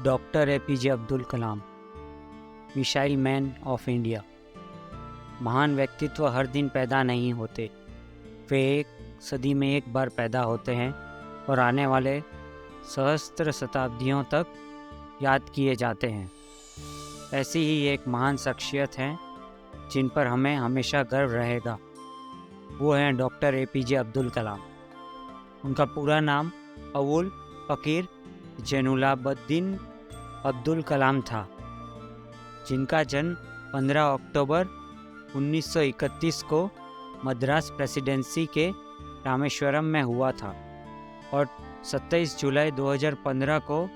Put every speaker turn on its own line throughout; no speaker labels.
Doctor APJ Abdul Kalam, missile man of India. महान व्यक्तित्व हर दिन पैदा नहीं होते, वे एक सदी में एक बार पैदा होते हैं और आने वाले सहस्त्र शताब्दियों तक याद किए जाते हैं। ऐसी ही एक महान शख्सियत हैं जिन पर हमें हमेशा गर्व रहेगा, वो हैं डॉक्टर एपीजे अब्दुल कलाम। उनका पूरा नाम अवुल फ़कीर जैनुलाब्दीन अब्दुल कलाम था, जिनका जन्म 15 अक्टूबर 1931 को मद्रास प्रेसिडेंसी के रामेश्वरम में हुआ था और 27 जुलाई 2015 को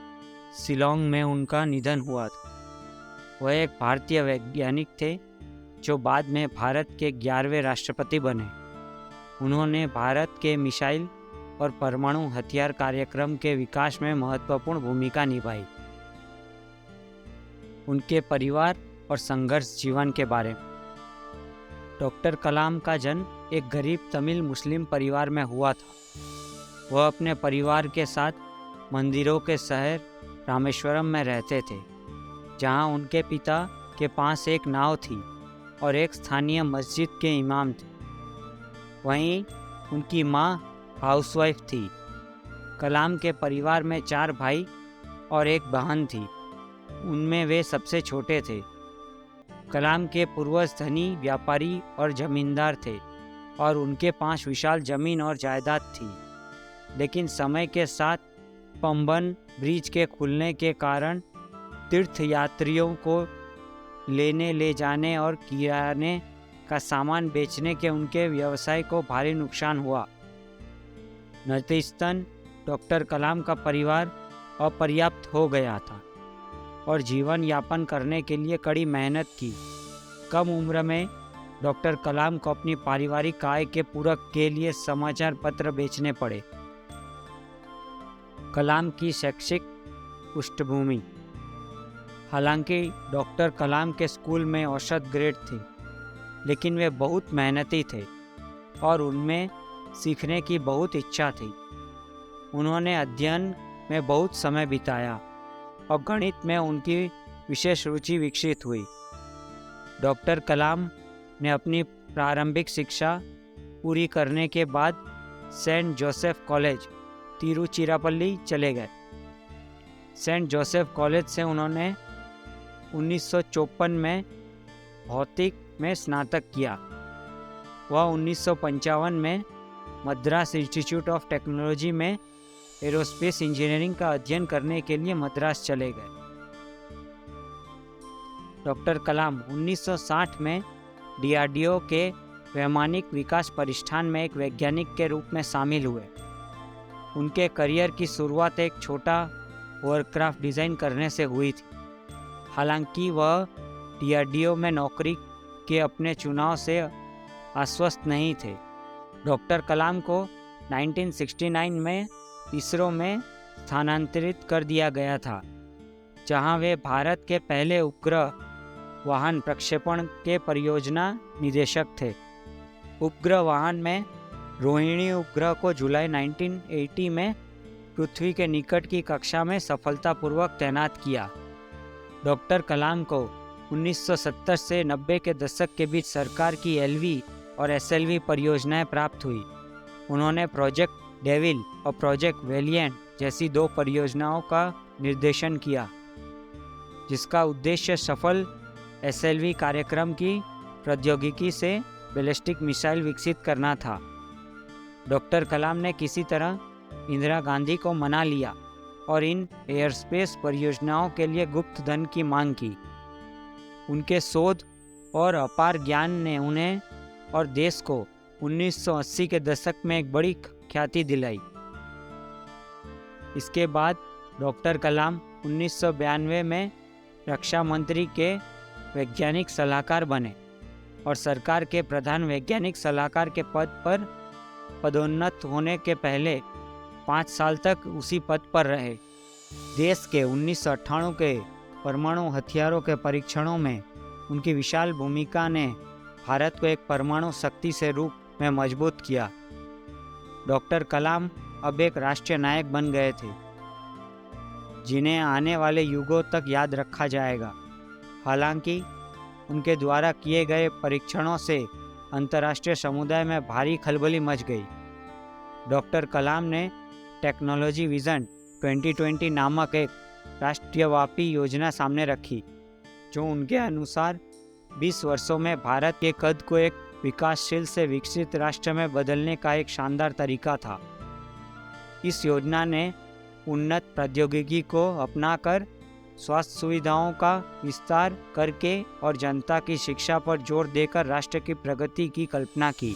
शिलोंग में उनका निधन हुआ था। वह एक भारतीय वैज्ञानिक थे जो बाद में भारत के 11वें राष्ट्रपति बने। उन्होंने भारत के मिसाइल और परमाणु हथियार कार्यक्रम के विकास में महत्वपूर्ण भूमिका निभाई। उनके परिवार और संघर्ष जीवन के बारे में। डॉक्टर कलाम का जन्म एक गरीब तमिल मुस्लिम परिवार में हुआ था। वह अपने परिवार के साथ मंदिरों के शहर रामेश्वरम में रहते थे, जहां उनके पिता के पास एक नाव थी और एक स्थानीय मस्जिद के इमाम थे। वहीं उनकी मां हाउसवाइफ थी। कलाम के परिवार में 4 भाई और एक बहन थी, उनमें वे सबसे छोटे थे। कलाम के पूर्वज धनी व्यापारी और जमींदार थे और उनके पास विशाल जमीन और जायदाद थी। लेकिन समय के साथ पंबन ब्रिज के खुलने के कारण तीर्थयात्रियों को लेने ले जाने और किराने का सामान बेचने के उनके व्यवसाय को भारी नुकसान हुआ। नतीजतन डॉक्टर कलाम का परिवार अपर्याप्त हो गया था और जीवन यापन करने के लिए कड़ी मेहनत की। कम उम्र में डॉक्टर कलाम को अपनी पारिवारिक आय के पूरक के लिए समाचार पत्र बेचने पड़े। कलाम की शैक्षिक पृष्ठभूमि। हालांकि डॉक्टर कलाम के स्कूल में औसत ग्रेड थे, लेकिन वे बहुत मेहनती थे और उनमें सीखने की बहुत इच्छा थी। उन्होंने अध्ययन में बहुत समय बिताया और गणित में उनकी विशेष रुचि विकसित हुई। डॉक्टर कलाम ने अपनी प्रारंभिक शिक्षा पूरी करने के बाद सेंट जोसेफ कॉलेज तिरुचिरापल्ली चले गए। सेंट जोसेफ कॉलेज से उन्होंने 1954 में भौतिक में स्नातक किया। वह 1955 में मद्रास इंस्टीट्यूट ऑफ टेक्नोलॉजी में एरोस्पेस इंजीनियरिंग का अध्ययन करने के लिए मद्रास चले गए। डॉक्टर कलाम 1960 में डीआरडीओ के वैमानिक विकास प्रतिष्ठान में एक वैज्ञानिक के रूप में शामिल हुए। उनके करियर की शुरुआत एक छोटा एयरक्राफ्ट डिज़ाइन करने से हुई थी। हालांकि वह डीआरडीओ में नौकरी के अपने चुनाव से आश्वस्त नहीं थे। डॉक्टर कलाम को 1969 में इसरो में स्थानांतरित कर दिया गया था, जहां वे भारत के पहले उपग्रह वाहन प्रक्षेपण के परियोजना निदेशक थे। उपग्रह वाहन में रोहिणी उपग्रह को जुलाई 1980 में पृथ्वी के निकट की कक्षा में सफलतापूर्वक तैनात किया। डॉक्टर कलाम को 1970 से 90 के दशक के बीच सरकार की एलवी और एसएलवी परियोजनाएं प्राप्त हुई। उन्होंने प्रोजेक्ट डेविल और प्रोजेक्ट वेलिएंट जैसी 2 परियोजनाओं का निर्देशन किया, जिसका उद्देश्य सफल एसएलवी कार्यक्रम की प्रौद्योगिकी से बैलिस्टिक मिसाइल विकसित करना था। डॉक्टर कलाम ने किसी तरह इंदिरा गांधी को मना लिया और इन एयरस्पेस परियोजनाओं के लिए गुप्त धन की मांग की। उनके शोध और अपार ज्ञान ने उन्हें और देश को 1980 के दशक में एक बड़ी ख्याति दिलाई। इसके बाद डॉक्टर कलाम 1992 में रक्षा मंत्री के वैज्ञानिक सलाहकार बने और सरकार के प्रधान वैज्ञानिक सलाहकार के पद पर पदोन्नत होने के पहले 5 साल तक उसी पद पर रहे। देश के 1998 के परमाणु हथियारों के परीक्षणों में उनकी विशाल भूमिका ने भारत को एक परमाणु शक्ति से रूप में मजबूत किया। डॉक्टर कलाम अब एक राष्ट्रीय नायक बन गए थे। जिन्हें आने वाले युगों तक याद रखा जाएगा। हालांकि उनके द्वारा किए गए परीक्षणों से अंतर्राष्ट्रीय समुदाय में भारी खलबली मच गई। डॉक्टर कलाम ने टेक्नोलॉजी विजन 2020 नामक एक राष्ट्रव्यापी योजना सामने रखी, जो उनके अनुसार 20 वर्षों में भारत के कद को एक विकासशील से विकसित राष्ट्र में बदलने का एक शानदार तरीका था। इस योजना ने उन्नत प्रौद्योगिकी को अपनाकर स्वास्थ्य सुविधाओं का विस्तार करके और जनता की शिक्षा पर जोर देकर राष्ट्र की प्रगति की कल्पना की।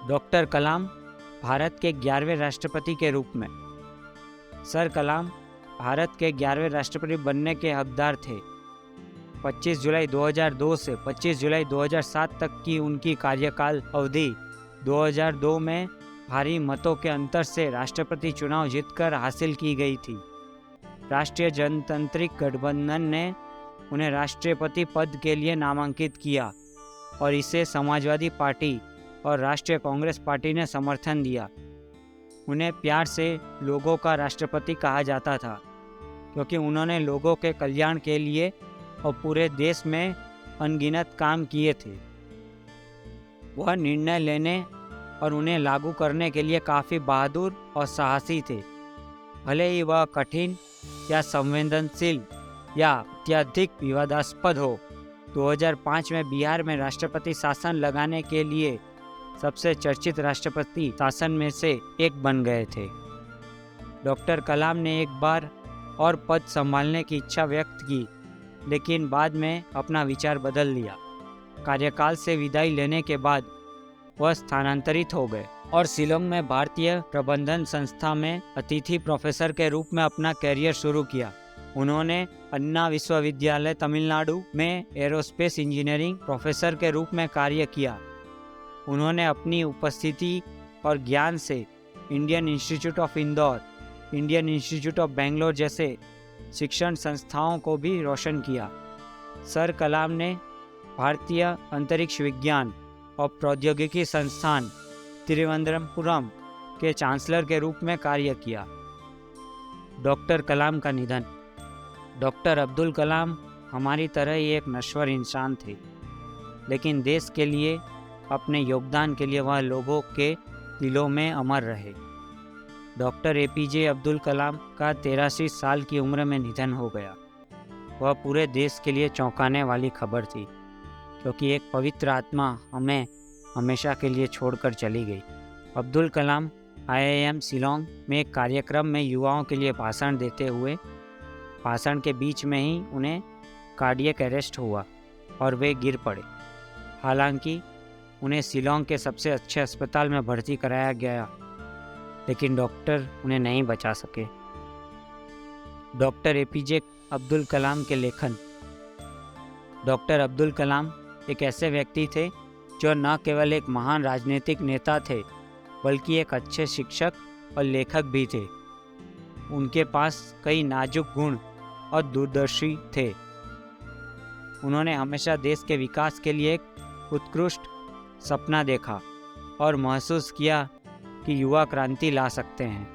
डॉक्टर कलाम भारत के 11वें राष्ट्रपति के रूप में। सर कलाम भारत के 11वें राष्ट्रपति बनने के हकदार थे। 25 जुलाई 2002 से 25 जुलाई 2007 तक की उनकी कार्यकाल अवधि 2002 में भारी मतों के अंतर से राष्ट्रपति चुनाव जीतकर हासिल की गई थी। राष्ट्रीय जनतांत्रिक गठबंधन ने उन्हें राष्ट्रपति पद के लिए नामांकित किया और इसे समाजवादी पार्टी और राष्ट्रीय कांग्रेस पार्टी ने समर्थन दिया। उन्हें प्यार से लोगों का राष्ट्रपति कहा जाता था, क्योंकि उन्होंने लोगों के कल्याण के लिए और पूरे देश में अनगिनत काम किए थे। वह निर्णय लेने और उन्हें लागू करने के लिए काफ़ी बहादुर और साहसी थे। भले ही वह कठिन या संवेदनशील या अत्यधिक विवादास्पद हो। 2005 में बिहार में राष्ट्रपति शासन लगाने के लिए सबसे चर्चित राष्ट्रपति शासन में से एक बन गए थे। डॉक्टर कलाम ने एक बार और पद संभालने की इच्छा व्यक्त की, लेकिन बाद में अपना विचार बदल लिया। कार्यकाल से विदाई लेने के बाद वह स्थानांतरित हो गए और शिलोंग में भारतीय प्रबंधन संस्था में अतिथि प्रोफेसर के रूप में अपना कैरियर शुरू किया। उन्होंने अन्ना विश्वविद्यालय तमिलनाडु में एरोस्पेस इंजीनियरिंग प्रोफेसर के रूप में कार्य किया। उन्होंने अपनी उपस्थिति और ज्ञान से Indian institute of Indore, Indian institute of Bangalore जैसे शिक्षण संस्थाओं को भी रोशन किया। सर कलाम ने भारतीय अंतरिक्ष विज्ञान और प्रौद्योगिकी संस्थान तिरुवनंतपुरम के चांसलर के रूप में कार्य किया। डॉक्टर कलाम का निधन। डॉक्टर अब्दुल कलाम हमारी तरह ही एक नश्वर इंसान थे, लेकिन देश के लिए अपने योगदान के लिए वह लोगों के दिलों में अमर रहे। डॉक्टर एपीजे अब्दुल कलाम का 83 साल की उम्र में निधन हो गया। वह पूरे देश के लिए चौंकाने वाली खबर थी, क्योंकि एक पवित्र आत्मा हमें हमेशा के लिए छोड़कर चली गई। अब्दुल कलाम IIM शिलोंग में एक कार्यक्रम में युवाओं के लिए भाषण देते हुए भाषण के बीच में ही उन्हें कार्डियक अरेस्ट हुआ और वे गिर पड़े। हालांकि उन्हें शिलोंग के सबसे अच्छे अस्पताल में भर्ती कराया गया, लेकिन डॉक्टर उन्हें नहीं बचा सके। डॉक्टर एपीजे अब्दुल कलाम के लेखन। डॉक्टर अब्दुल कलाम एक ऐसे व्यक्ति थे जो न केवल एक महान राजनीतिक नेता थे, बल्कि एक अच्छे शिक्षक और लेखक भी थे। उनके पास कई नाजुक गुण और दूरदर्शी थे। उन्होंने हमेशा देश के विकास के लिए एक उत्कृष्ट सपना देखा और महसूस किया कि युवा क्रांति ला सकते हैं।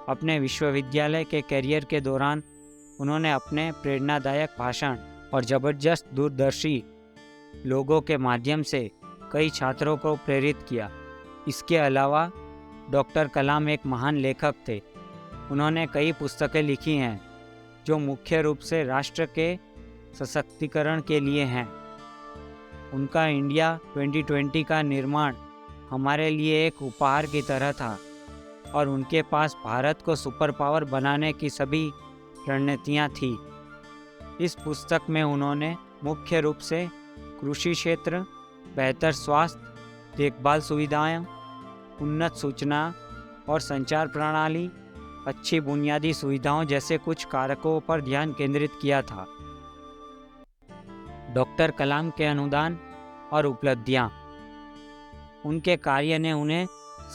अपने विश्वविद्यालय के करियर के दौरान उन्होंने अपने प्रेरणादायक भाषण और जबरदस्त दूरदर्शी लोगों के माध्यम से कई छात्रों को प्रेरित किया। इसके अलावा डॉक्टर कलाम एक महान लेखक थे। उन्होंने कई पुस्तकें लिखी हैं जो मुख्य रूप से राष्ट्र के सशक्तिकरण के लिए हैं। उनका इंडिया 2020 का निर्माण हमारे लिए एक उपहार की तरह था और उनके पास भारत को सुपर पावर बनाने की सभी रणनीतियाँ थी। इस पुस्तक में उन्होंने मुख्य रूप से कृषि क्षेत्र, बेहतर स्वास्थ्य देखभाल सुविधाएं, उन्नत सूचना और संचार प्रणाली, अच्छी बुनियादी सुविधाओं जैसे कुछ कारकों पर ध्यान केंद्रित किया था। डॉक्टर कलाम के अनुदान और उपलब्धियां। उनके कार्य ने उन्हें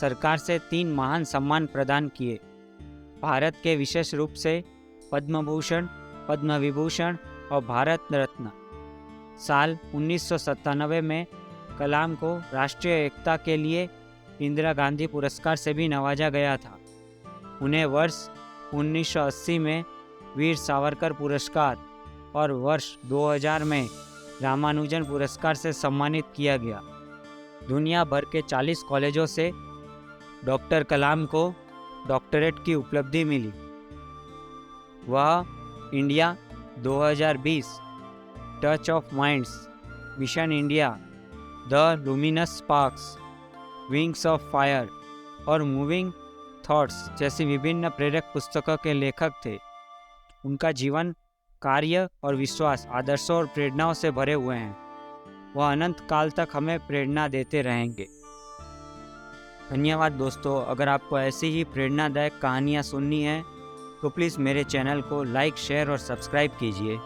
सरकार से 3 महान सम्मान प्रदान किए। भारत के विशेष रूप से पद्म भूषण, पद्म विभूषण और भारत रत्न। साल 1997 में कलाम को राष्ट्रीय एकता के लिए इंदिरा गांधी पुरस्कार से भी नवाजा गया था। उन्हें वर्ष 1980 में वीर सावरकर पुरस्कार और वर्ष 2000 में रामानुजन पुरस्कार से सम्मानित किया गया। दुनिया भर के 40 कॉलेजों से डॉक्टर कलाम को डॉक्टरेट की उपलब्धि मिली। वह India 2020, touch of minds, mission India, the luminous sparks, wings of fire और मूविंग थॉट्स जैसी विभिन्न प्रेरक पुस्तकों के लेखक थे। उनका जीवन, कार्य और विश्वास आदर्शों और प्रेरणाओं से भरे हुए हैं। वह अनंत काल तक हमें प्रेरणा देते रहेंगे। धन्यवाद दोस्तों। अगर आपको ऐसी ही प्रेरणादायक कहानियाँ सुननी है तो प्लीज़ मेरे चैनल को लाइक, शेयर और सब्सक्राइब कीजिए।